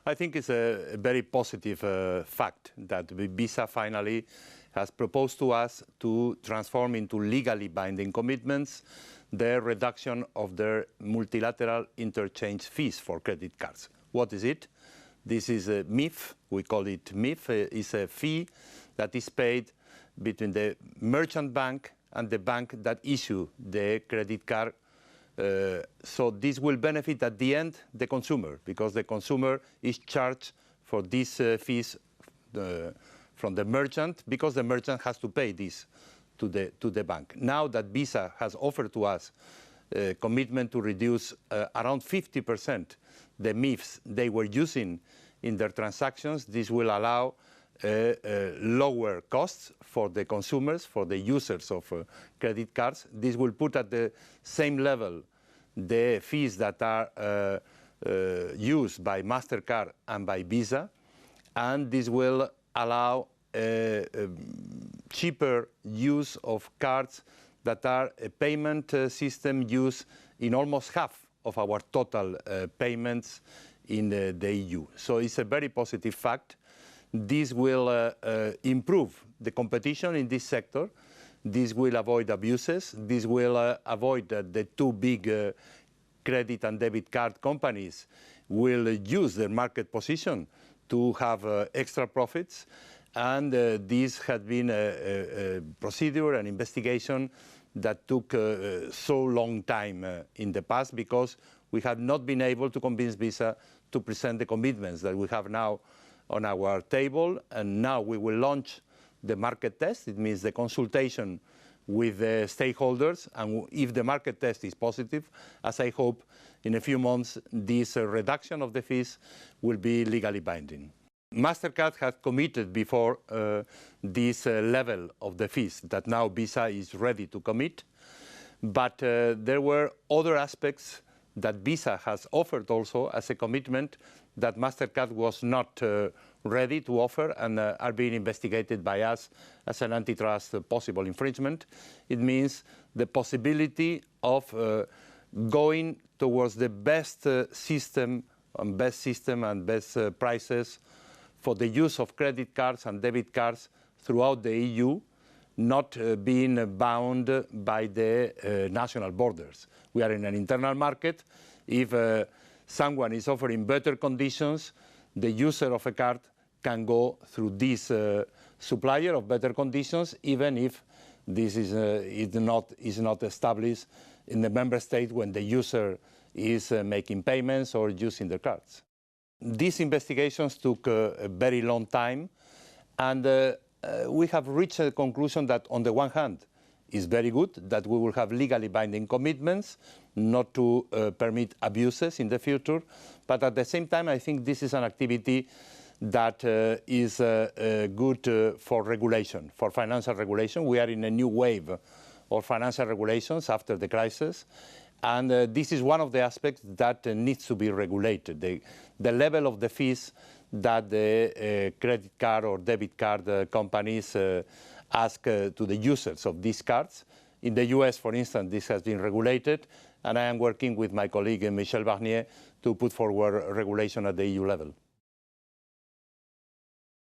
I think it's a very positive fact that Visa finally has proposed to us to transform into legally binding commitments the reduction of their multilateral interchange fees for credit cards. What is it? This is a MIF, we call it MIF, is a fee that is paid between the merchant bank and the bank that issue the credit card. So this will benefit at the end the consumer, because the consumer is charged for these fees from the merchant, because the merchant has to pay this to the bank. Now that Visa has offered to us a commitment to reduce around 50% the MIFs they were using in their transactions, this will allow lower costs for the consumers, for the users of credit cards. This will put at the same level the fees that are used by MasterCard and by Visa, and this will allow cheaper use of cards that are a payment system used in almost half of our total payments in the EU. So it's a very positive fact. This will improve the competition in this sector. This will avoid abuses. This will avoid that the two big credit and debit card companies will use their market position to have extra profits. And this had been a procedure, an investigation that took so long time in the past, because we have not been able to convince Visa to present the commitments that we have now on our table. And now we will launch the market test. It means the consultation with the stakeholders, and if the market test is positive, as I hope, in a few months this reduction of the fees will be legally binding. MasterCard had committed before this level of the fees that now Visa is ready to commit, but there were other aspects that Visa has offered also as a commitment that MasterCard was not ready to offer, and are being investigated by us as an antitrust possible infringement. It means the possibility of going towards the best system and best prices for the use of credit cards and debit cards throughout the EU, not being bound by the national borders. We are in an internal market. If someone is offering better conditions, the user of a card can go through this supplier of better conditions, even if this is not established in the member state when the user is making payments or using the cards. These investigations took a very long time, and we have reached a conclusion that, on the one hand, is very good, that we will have legally binding commitments not to permit abuses in the future, but at the same time I think this is an activity that is good for regulation, for financial regulation. We are in a new wave of financial regulations after the crisis, and this is one of the aspects that needs to be regulated. The level of the fees that the credit card or debit card companies ask to the users of these cards. In the US, for instance, this has been regulated, and I am working with my colleague Michel Barnier to put forward regulation at the EU level.